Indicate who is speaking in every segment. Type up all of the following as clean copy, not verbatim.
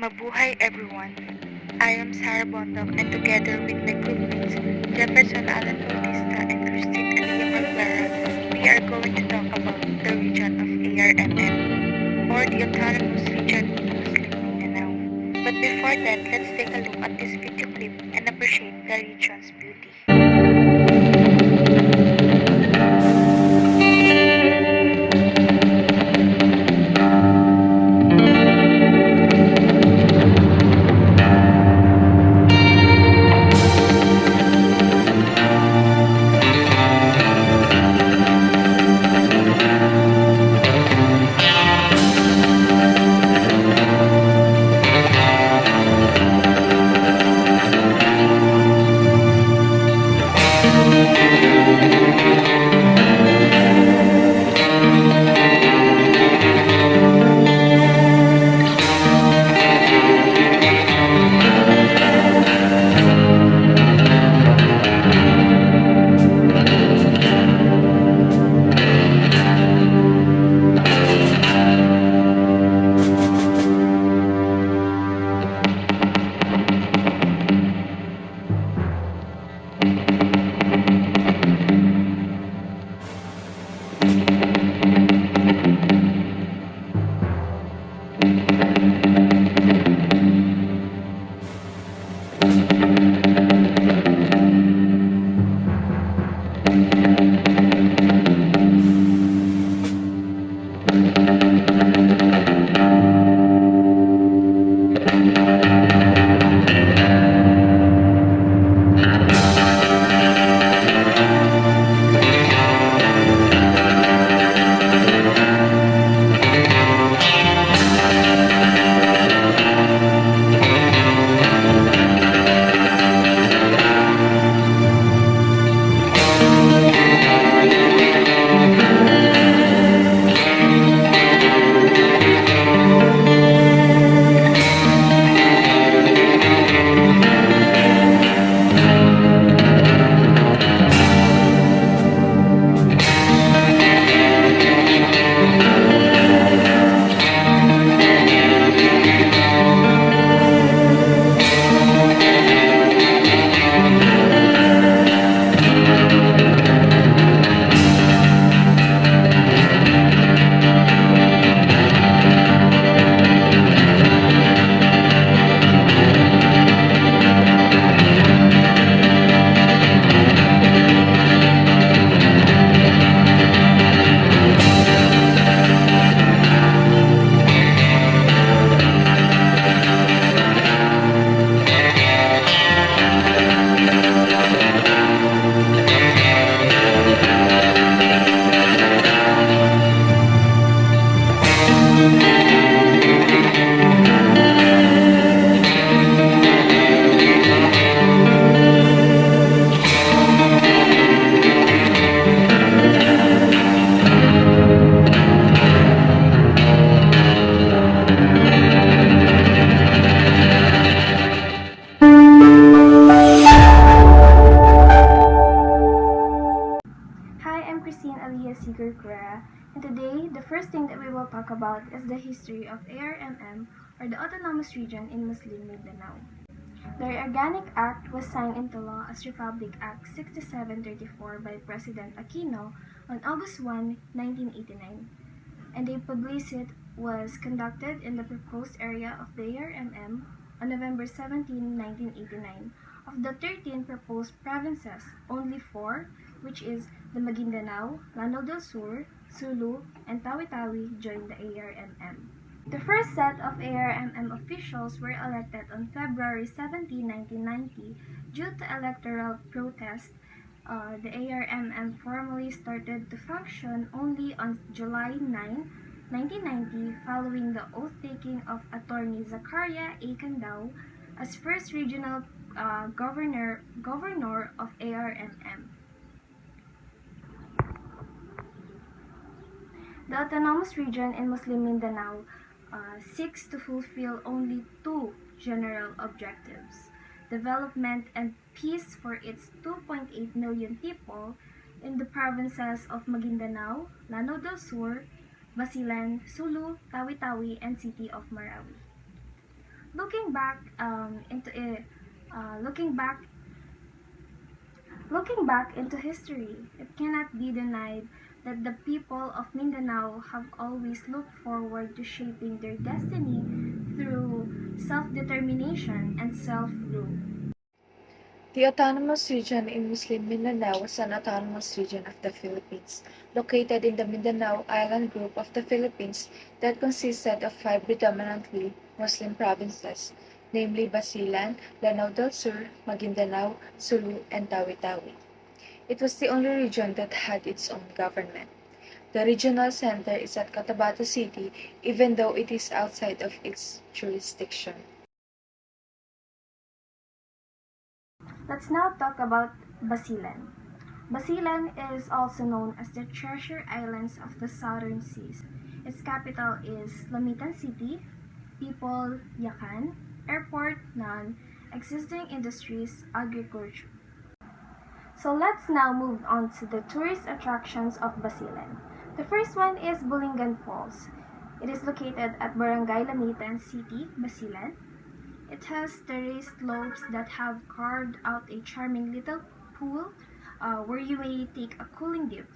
Speaker 1: Mabuhay everyone! I am Sarah Bondok and together with my groupmates Jefferson Alan Bautista and Christine Alia Vergara, we are going to talk about the region of ARMM or the Autonomous Region in Muslim Mindanao. But before that, let's take a look at this video clip and appreciate the region's beauty.
Speaker 2: Hi, I'm Christine Alia Sigurkura, and today the first thing that we will talk about is the history of ARMM or the Autonomous Region in Muslim Mindanao. The Organic Act was signed into law as Republic Act 6734 by President Aquino on August 1, 1989, and a plebiscite was conducted in the proposed area of the ARMM on November 17, 1989. Of the 13 proposed provinces, only 4, which is the Maguindanao, Lanao del Sur, Sulu, and Tawi-Tawi, joined the ARMM. The first set of ARMM officials were elected on February 17, 1990. Due to electoral protest, the ARMM formally started to function only on July 9, 1990, following the oath-taking of Attorney Zakaria A. Candao as first regional governor of ARMM. The Autonomous Region in Muslim Mindanao seeks to fulfill only two general objectives: development and peace for its 2.8 million people in the provinces of Maguindanao, Lanao del Sur, Basilan, Sulu, Tawi-Tawi, and City of Marawi. Looking back into it, looking back Looking back into history, it cannot be denied that the people of Mindanao have always looked forward to shaping their destiny through self-determination and self-rule.
Speaker 3: The autonomous region in Muslim Mindanao was an autonomous region of the Philippines, located in the Mindanao Island group of the Philippines that consisted of five predominantly Muslim provinces, namely Basilan, Lanao del Sur, Maguindanao, Sulu, and Tawi-Tawi. It was the only region that had its own government. The regional center is at Cotabato City, even though it is outside of its jurisdiction.
Speaker 2: Let's now talk about Basilan. Basilan is also known as the Treasure Islands of the Southern Seas. Its capital is Lamitan City, people Yakan, airport none, existing industries agriculture. So let's now move on to the tourist attractions of Basilan. The first one is Bulingan Falls. It is located at Barangay Lamitan City, Basilan. It has terraced slopes that have carved out a charming little pool where you may take a cooling dip.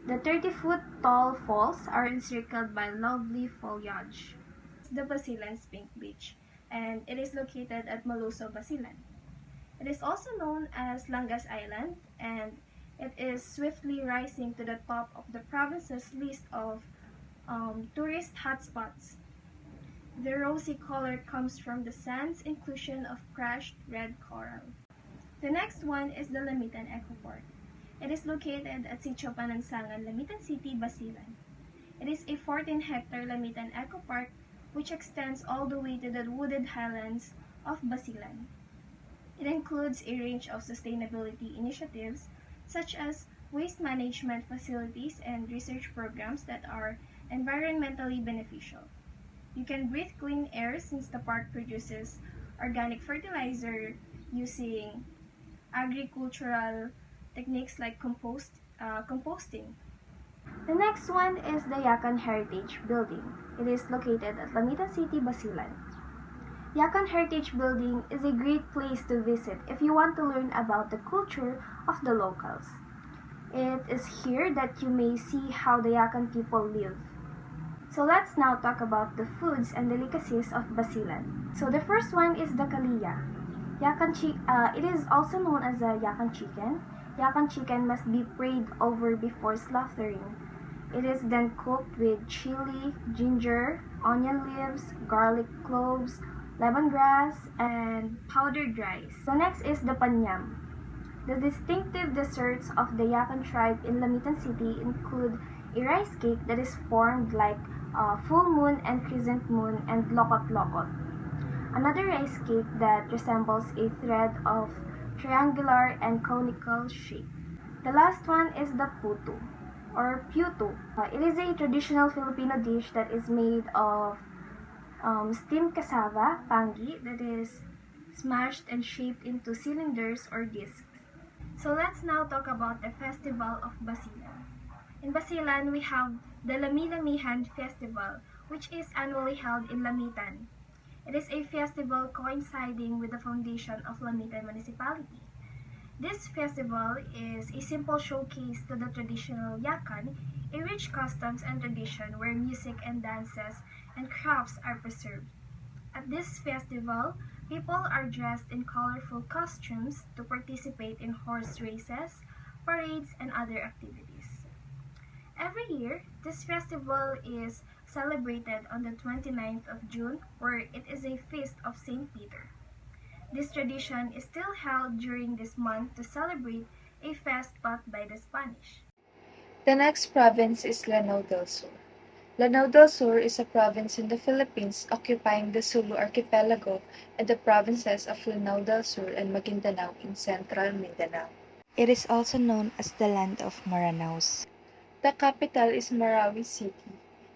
Speaker 2: The 30-foot tall falls are encircled by lovely foliage. The Basilan's Pink Beach, and it is located at Maluso, Basilan. It is also known as Langas Island, and it is swiftly rising to the top of the province's list of tourist hotspots. The rosy color comes from the sand's inclusion of crushed red coral. The next one is the Lamitan Eco Park. It is located at Sitio Panansangan, Lamitan City, Basilan. It is a 14-hectare Lamitan Eco Park which extends all the way to the wooded highlands of Basilan. It includes a range of sustainability initiatives such as waste management facilities and research programs that are environmentally beneficial. You can breathe clean air since the park produces organic fertilizer using agricultural techniques like composting. The next one is the Yakan Heritage Building. It is located at Lamitan City, Basilan. Yakan Heritage Building is a great place to visit if you want to learn about the culture of the locals. It is here that you may see how the Yakan people live. So let's now talk about the foods and delicacies of Basilan. So the first one is the kaliya. It is also known as a Yakan chicken. Yakan chicken must be prayed over before slaughtering. It is then cooked with chili, ginger, onion leaves, garlic cloves, lemongrass, and powdered rice. So next is the panyam. The distinctive desserts of the Yakan tribe in Lamitan City include a rice cake that is formed like full moon and crescent moon and lokot-lokot. Another rice cake that resembles a thread of triangular and conical shape. The last one is the putu or puto. It is a traditional Filipino dish that is made of steamed cassava, pangi, that is smashed and shaped into cylinders or discs. So let's now talk about the Festival of Basilan. In Basilan, we have the Lami-Lamihan Festival, which is annually held in Lamitan. It is a festival coinciding with the foundation of Lamitan Municipality. This festival is a simple showcase to the traditional Yakan, a rich customs and tradition where music and dances and crafts are preserved. At this festival, people are dressed in colorful costumes to participate in horse races, parades, and other activities. Every year, this festival is celebrated on the 29th of June, where it is a feast of St. Peter. This tradition is still held during this month to celebrate a fest taught by the Spanish.
Speaker 3: The next province is Lanao del Sur. Lanao del Sur is a province in the Philippines occupying the Sulu archipelago and the provinces of Lanao del Sur and Maguindanao in central Mindanao.
Speaker 4: It is also known as the land of Maranaos.
Speaker 3: The capital is Marawi City.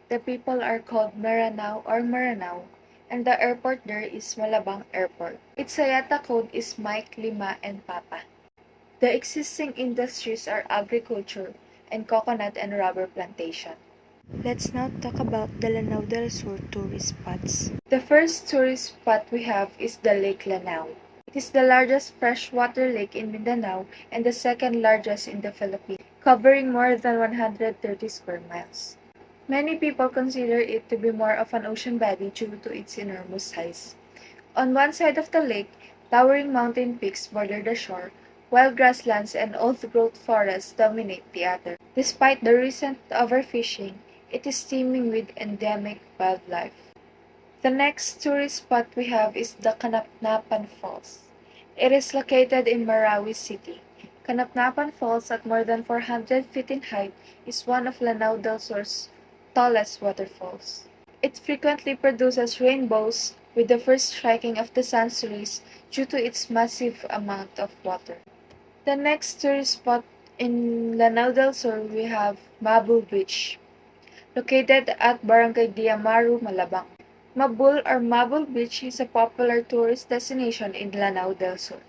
Speaker 3: The people are called Maranao or Maranao, and the airport there is Malabang Airport. Its Sayata code is Mike, Lima, and Papa. The existing industries are agriculture and coconut and rubber plantation.
Speaker 4: Let's now talk about the Lanao del Sur tourist spots.
Speaker 3: The first tourist spot we have is the Lake Lanao. It is the largest freshwater lake in Mindanao and the second largest in the Philippines, covering more than 130 square miles. Many people consider it to be more of an ocean body due to its enormous size. On one side of the lake, towering mountain peaks border the shore, while grasslands and old-growth forests dominate the other. Despite the recent overfishing, it is teeming with endemic wildlife. The next tourist spot we have is the Kanapnapan Falls. It is located in Marawi City. Kanapnapan Falls, at more than 400 feet in height, is one of Lanao del Sur's tallest waterfalls. It frequently produces rainbows with the first striking of the sun's rays due to its massive amount of water. The next tourist spot in Lanao del Sur we have Mabul Beach, located at Barangay Diamaru, Malabang. Mabul or Mabul Beach is a popular tourist destination in Lanao del Sur.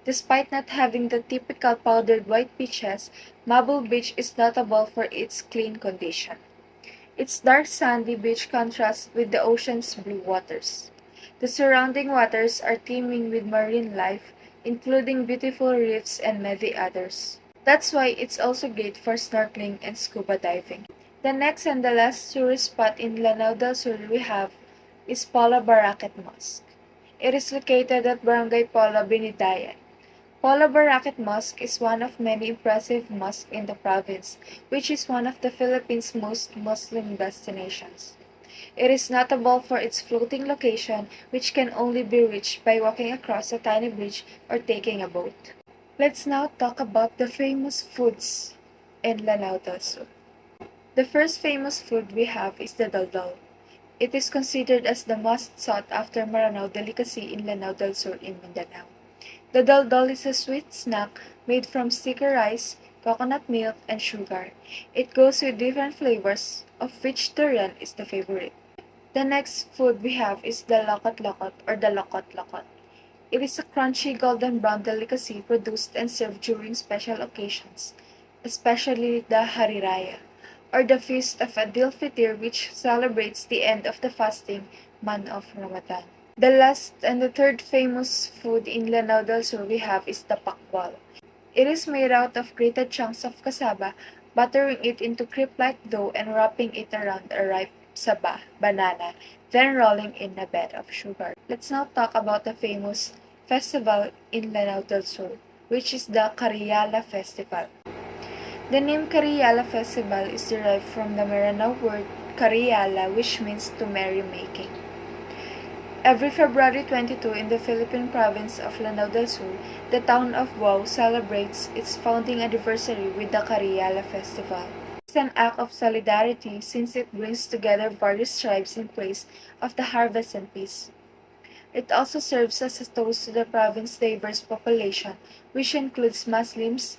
Speaker 3: Despite not having the typical powdered white beaches, Mabul Beach is notable for its clean condition. Its dark sandy beach contrasts with the ocean's blue waters. The surrounding waters are teeming with marine life, including beautiful reefs and many others. That's why it's also great for snorkeling and scuba diving. The next and the last tourist spot in Lanao del Sur we have is Paula Baraket Mosque. It is located at Barangay Paula, Binidayan. Paula Baraket Mosque is one of many impressive mosques in the province, which is one of the Philippines' most Muslim destinations. It is notable for its floating location, which can only be reached by walking across a tiny bridge or taking a boat. Let's now talk about the famous foods in Lanao del Sur. The first famous food we have is the daldal. It is considered as the most sought-after Maranao delicacy in Lanao del Sur in Mindanao. The daldal is a sweet snack made from sticker rice, coconut milk, and sugar. It goes with different flavors, of which durian is the favorite. The next food we have is the lokot-lokot or the lokot-lokot. It is a crunchy golden brown delicacy produced and served during special occasions, especially the Hari Raya, or the feast of Adil Fitr, which celebrates the end of the fasting month of Ramadan. The last and the third famous food in Lanao del Sur we have is the pakbal. It is made out of grated chunks of cassava, buttering it into crepe-like dough and wrapping it around a ripe saba, banana, then rolling in a bed of sugar. Let's now talk about the famous festival in Lanao del Sur, which is the Cariala Festival. The name Cariala Festival is derived from the Maranao word Cariala, which means to merry-making. Every February 22 in the Philippine province of Lanao del Sur, the town of Wau celebrates its founding anniversary with the Cariala Festival. It's an act of solidarity since it brings together various tribes in praise of the harvest and peace. It also serves as a toast to the province's diverse population, which includes Muslims,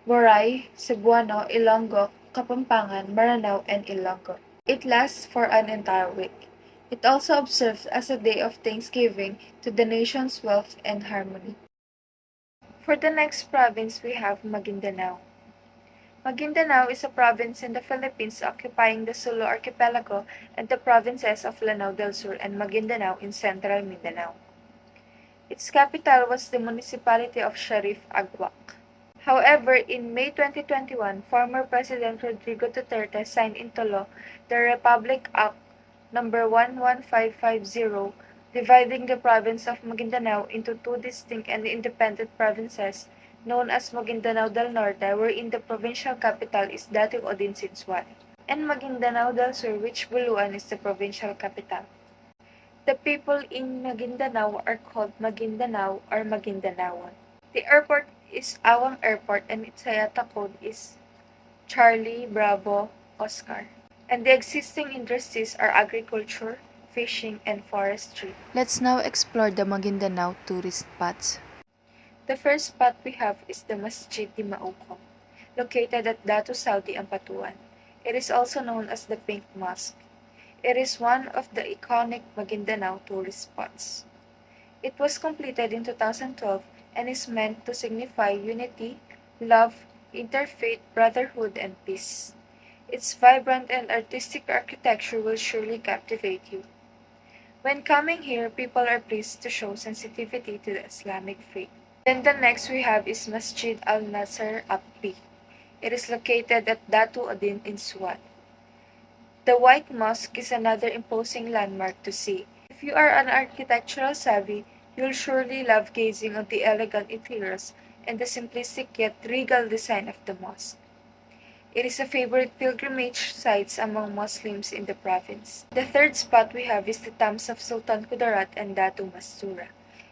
Speaker 3: Boray, Cebuano, Ilonggo, Kapampangan, Maranao, and Ilonggo. It lasts for an entire week. It also observes as a day of thanksgiving to the nation's wealth and harmony. For the next province, we have Maguindanao. Maguindanao is a province in the Philippines occupying the Sulu archipelago and the provinces of Lanao del Sur and Maguindanao in central Mindanao. Its capital was the municipality of Sharif Agwak. However, in May 2021, former President Rodrigo Duterte signed into law the Republic Act No. 11550, dividing the province of Maguindanao into two distinct and independent provinces known as Maguindanao del Norte, wherein the provincial capital is Dating Odinsinswan, and Maguindanao del Sur, which Buluan is the provincial capital. The people in Maguindanao are called Maguindanao or Maguindanaoan. The airport is Awang Airport and its IATA code is Charlie Bravo Oscar. And the existing industries are agriculture, fishing, and forestry.
Speaker 4: Let's now explore the Maguindanao tourist spots.
Speaker 3: The first spot we have is the Masjid di Maukom, located at Datu Saudi, Ampatuan. It is also known as the Pink Mosque. It is one of the iconic Maguindanao tourist spots. It was completed in 2012 and is meant to signify unity, love, interfaith brotherhood, and peace. Its vibrant and artistic architecture will surely captivate you. When coming here, people are pleased to show sensitivity to the Islamic faith. Then the next we have is Masjid al-Nasr Abbi. It is located at Datu Adin in Suwat. The White Mosque is another imposing landmark to see. If you are an architectural savvy, you'll surely love gazing on the elegant interiors and the simplistic yet regal design of the mosque. It is a favorite pilgrimage site among Muslims in the province. The third spot we have is the tombs of Sultan Kudarat and Datu Mastura.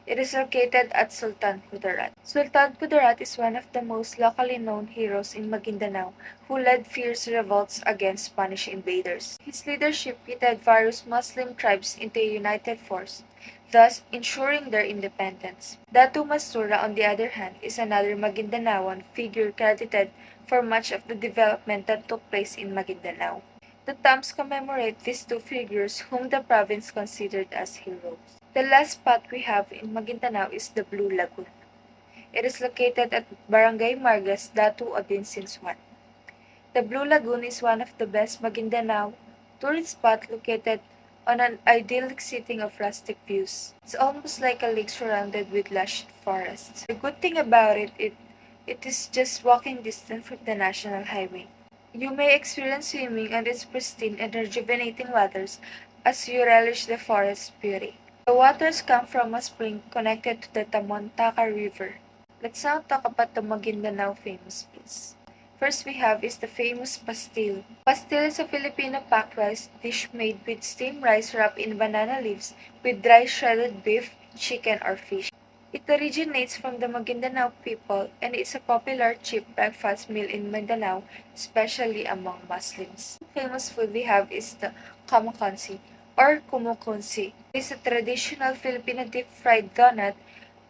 Speaker 3: It is located at Sultan Kudarat. Sultan Kudarat is one of the most locally known heroes in Maguindanao who led fierce revolts against Spanish invaders. His leadership pitted various Muslim tribes into a united force, thus ensuring their independence. Datu Mastura, on the other hand, is another Maguindanaoan figure credited for much of the development that took place in Maguindanao. The tombs commemorate these two figures whom the province considered as heroes. The last spot we have in Maguindanao is the Blue Lagoon. It is located at Barangay Margas, Datu Odin, Sinsuan. The Blue Lagoon is one of the best Maguindanao tourist spot located on an idyllic setting of rustic views. It's almost like a lake surrounded with lush forests. The good thing about it is just walking distance from the national highway. You may experience swimming on its pristine and rejuvenating waters as you relish the forest's beauty. The waters come from a spring connected to the Tamontaka River. Let's now talk about the Maguindanao famous foods. First we have is the famous pastil. Pastil is a Filipino packed rice dish made with steamed rice wrapped in banana leaves with dry shredded beef, chicken, or fish. It originates from the Maguindanao people and is a popular cheap breakfast meal in Mindanao, especially among Muslims. The famous food we have is the kamakansi or kumukunsi. It is a traditional Filipino deep-fried donut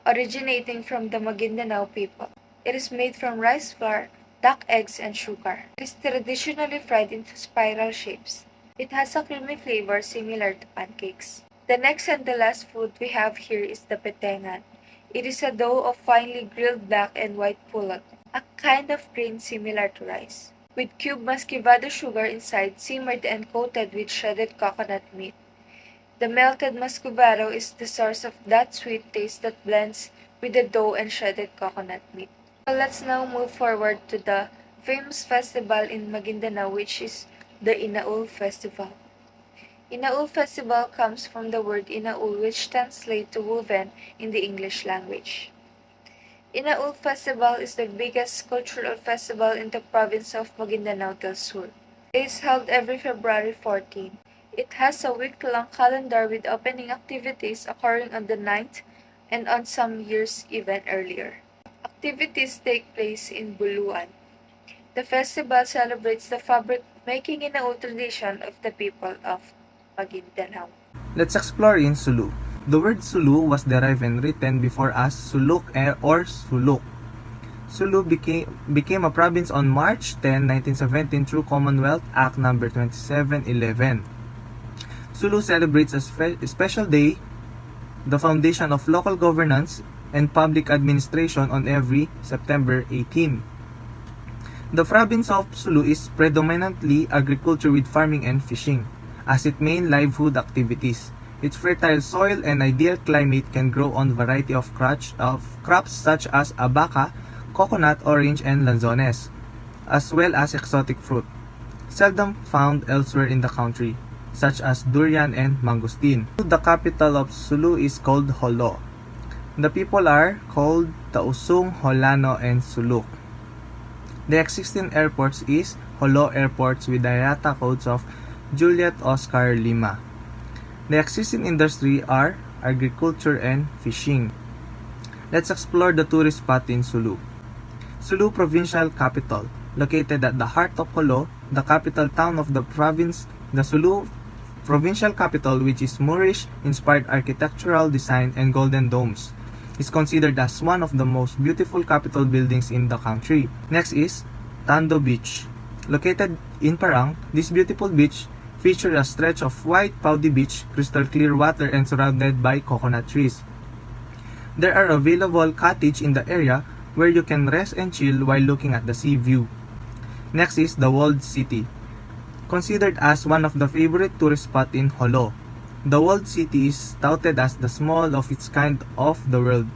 Speaker 3: originating from the Maguindanao people. It is made from rice flour, duck eggs, and sugar. It is traditionally fried into spiral shapes. It has a creamy flavor similar to pancakes. The next and the last food we have here is the petengan. It is a dough of finely grilled black and white pulot, a kind of grain similar to rice, with cubed muscovado sugar inside, simmered and coated with shredded coconut meat. The melted muscovado is the source of that sweet taste that blends with the dough and shredded coconut meat. So let's now move forward to the famous festival in Maguindanao, which is the Inaul Festival. Inaul Festival comes from the word Inaul, which translates to woven in the English language. Inaul Festival is the biggest cultural festival in the province of Maguindanao del Sur. It is held every February 14. It has a week-long calendar with opening activities occurring on the 9th and on some years even earlier. Activities take place in Buluan. The festival celebrates the fabric making Inaul tradition of the people of Maguindanao.
Speaker 5: Let's explore in Sulu. The word Sulu was derived and written before as Suluk or Suluk. Sulu became a province on March 10, 1917 through Commonwealth Act No. 2711. Sulu celebrates a special day, the foundation of local governance and public administration on every September 18. The province of Sulu is predominantly agriculture with farming and fishing as its main livelihood activities. Its fertile soil and ideal climate can grow on a variety of crops such as abaca, coconut, orange, and lanzones, as well as exotic fruit, seldom found elsewhere in the country, such as durian and mangosteen. The capital of Sulu is called Holo. The people are called Tausung, Holano, and Suluk. The existing airports is Holo Airports with the IATA codes of Juliet Oscar Lima. The existing industry are agriculture and fishing. Let's explore the tourist spot in Sulu. Sulu Provincial Capital, located at the heart of Holo, the capital town of the province. The Sulu Provincial Capital, which is Moorish-inspired architectural design and golden domes, is considered as one of the most beautiful capitol buildings in the country. Next is Tando Beach. Located in Parang, this beautiful beach features a stretch of white powdy beach, crystal clear water, and surrounded by coconut trees. There are available cottages in the area where you can rest and chill while looking at the sea view. Next is the Walled City. considered as one of the favorite tourist spots in Jolo. The walled city is touted as the small of its kind of the world.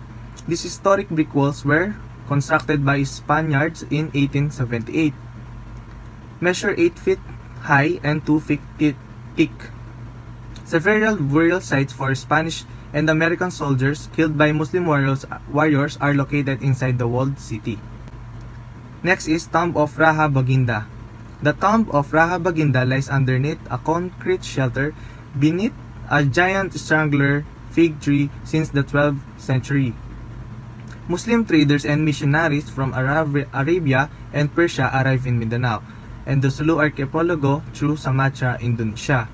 Speaker 5: These historic brick walls were constructed by Spaniards in 1878. Measure 8 feet high and 2 feet thick. Several burial sites for Spanish and American soldiers killed by Muslim warriors are located inside the walled city. Next is Tomb of Raha Baginda. The Tomb of Raha Baginda lies underneath a concrete shelter beneath a giant strangler fig tree since the 12th century. Muslim traders and missionaries from Arabia and Persia arrived in Mindanao and the Sulu archipelago through Sumatra, Indonesia.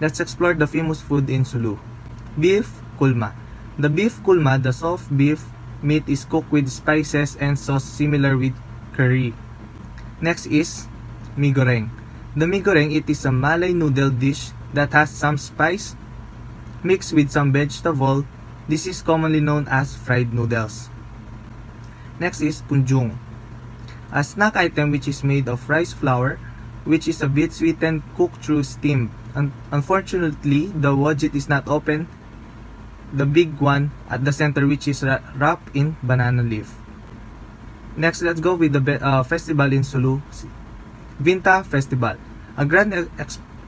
Speaker 5: Let's explore the famous food in Sulu. Beef kulma. The beef kulma, the soft beef meat, is cooked with spices and sauce similar with curry. Next is mi goreng. The mi goreng, it is a Malay noodle dish that has some spice mixed with some vegetable. This is commonly known as fried noodles. Next is punjung, a snack item which is made of rice flour, which is a bit sweetened, cooked through steam. Unfortunately, the wajit is not open, the big one at the center, which is wrapped in banana leaf. Next, let's go with the festival in Sulu. Vinta Festival. A grand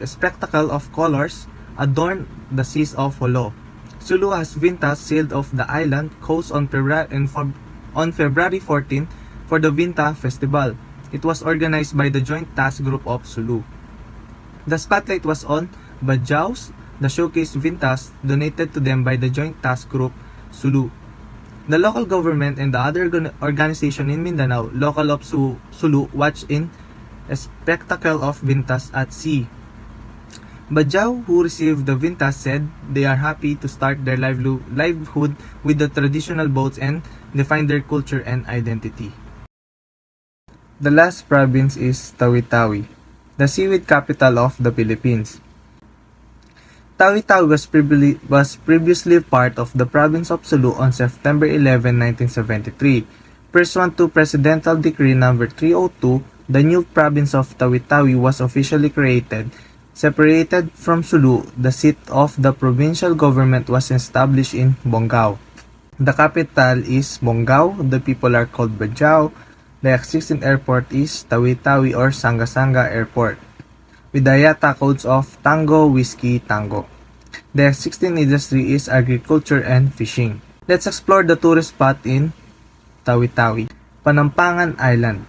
Speaker 5: spectacle of colors adorn the seas of Jolo. Sulu has Vinta sailed off the island coast on February 14 for the Vinta Festival. It was organized by the Joint Task Group of Sulu. The spotlight was on Bajaus, the showcase Vintas donated to them by the Joint Task Group Sulu. The local government and the other organization in Mindanao, local of Sulu, watched in a spectacle of Vintas at sea. Bajau, who received the Vintas, said they are happy to start their livelihood with the traditional boats and define their culture and identity. The last province is Tawi-Tawi, the seaweed capital of the Philippines. Tawi-Tawi was previously part of the province of Sulu on September 11, 1973. Pursuant to Presidential Decree No. 302, the new province of Tawi-Tawi was officially created. Separated from Sulu, the seat of the provincial government was established in Bongao. The capital is Bongao, the people are called Bajau. The existing airport is Tawi-Tawi or Sanga-Sanga Airport, with the IATA codes of Tango, Whiskey, Tango. The existing industry is agriculture and fishing. Let's explore the tourist spot in Tawi-Tawi. Panampangan Island,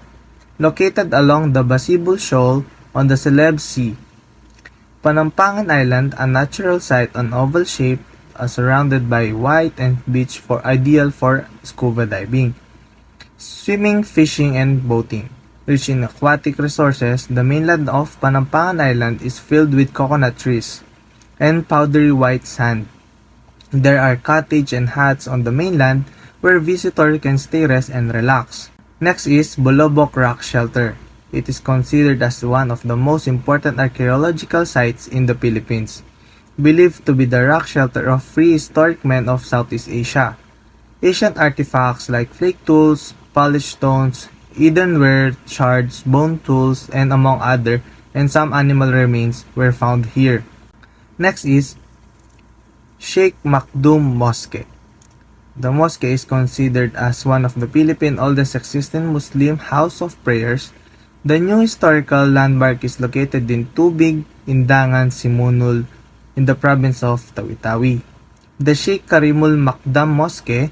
Speaker 5: located along the Basibul Shoal on the Celeb Sea. Panampangan Island, a natural site on oval shape, surrounded by white and beach ideal for scuba diving, swimming, fishing, and boating. Rich in aquatic resources, the mainland of Panampangan Island is filled with coconut trees and powdery white sand. There are cottages and huts on the mainland where visitors can stay, rest, and relax. Next is Bolobok Rock Shelter. It is considered as one of the most important archaeological sites in the Philippines, believed to be the rock shelter of prehistoric men of Southeast Asia. Ancient artifacts like flake tools, polished stones, earthenware shards, bone tools, and among other, and some animal remains were found here. Next is Sheikh Makdum Mosque. The mosque is considered as one of the Philippines' oldest existing Muslim house of prayers. The new historical landmark is located in Tubig, Indangan, Simunul, in the province of Tawi-Tawi. The Sheikh Karimul Makdam Mosque,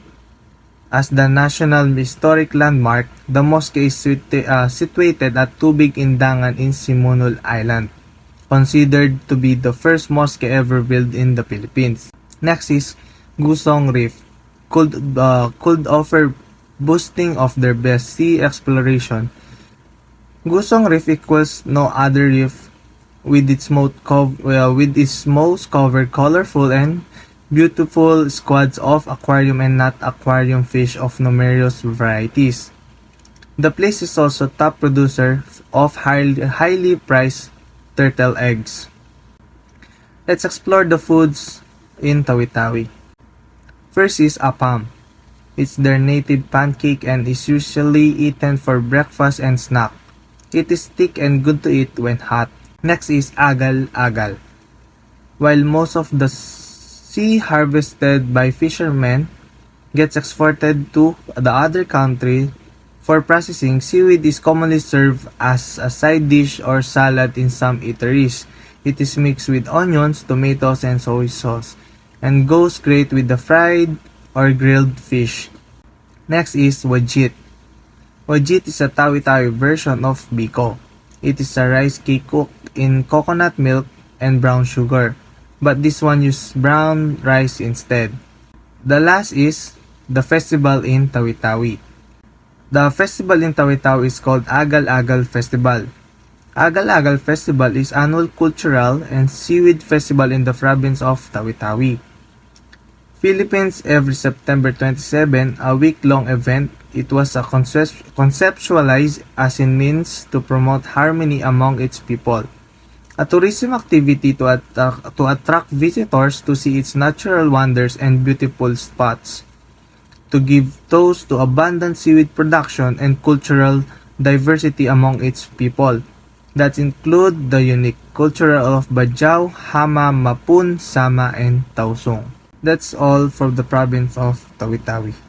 Speaker 5: as the national historic landmark, the mosque is situated at Tubig, Indangan in Simunul Island, considered to be the first mosque ever built in the Philippines. Next is Gusong Reef, could offer boosting of their best sea exploration. Gusong Reef equals no other reef, with its most covered colorful and beautiful squads of aquarium and not aquarium fish of numerous varieties. The place is also top producer of highly priced turtle eggs. Let's explore the foods in Tawi-Tawi. First is appam. It's their native pancake and is usually eaten for breakfast and snack. It is thick and good to eat when hot. Next is agal-agal. While most of the sea harvested by fishermen gets exported to the other country for processing, seaweed is commonly served as a side dish or salad in some eateries. It is mixed with onions, tomatoes, and soy sauce, and goes great with the fried or grilled fish. Next is wajit. Wajit is a tawi-tawi version of biko. It is a rice cake cooked in coconut milk and brown sugar, but this one uses brown rice instead. The last is the festival in Tawi-Tawi. The festival in Tawi-Tawi is called Agal-Agal Festival. Agal-Agal Festival is annual cultural and seaweed festival in the province of Tawi-Tawi, Philippines. Every September 27, a week-long event. It was conceptualized as a means to promote harmony among its people, a tourism activity to attract visitors to see its natural wonders and beautiful spots, to give toast to abundant seaweed production and cultural diversity among its people, that include the unique culture of Bajau, Hama, Mapun, Sama, and Tausong. That's all from the province of Tawi-Tawi.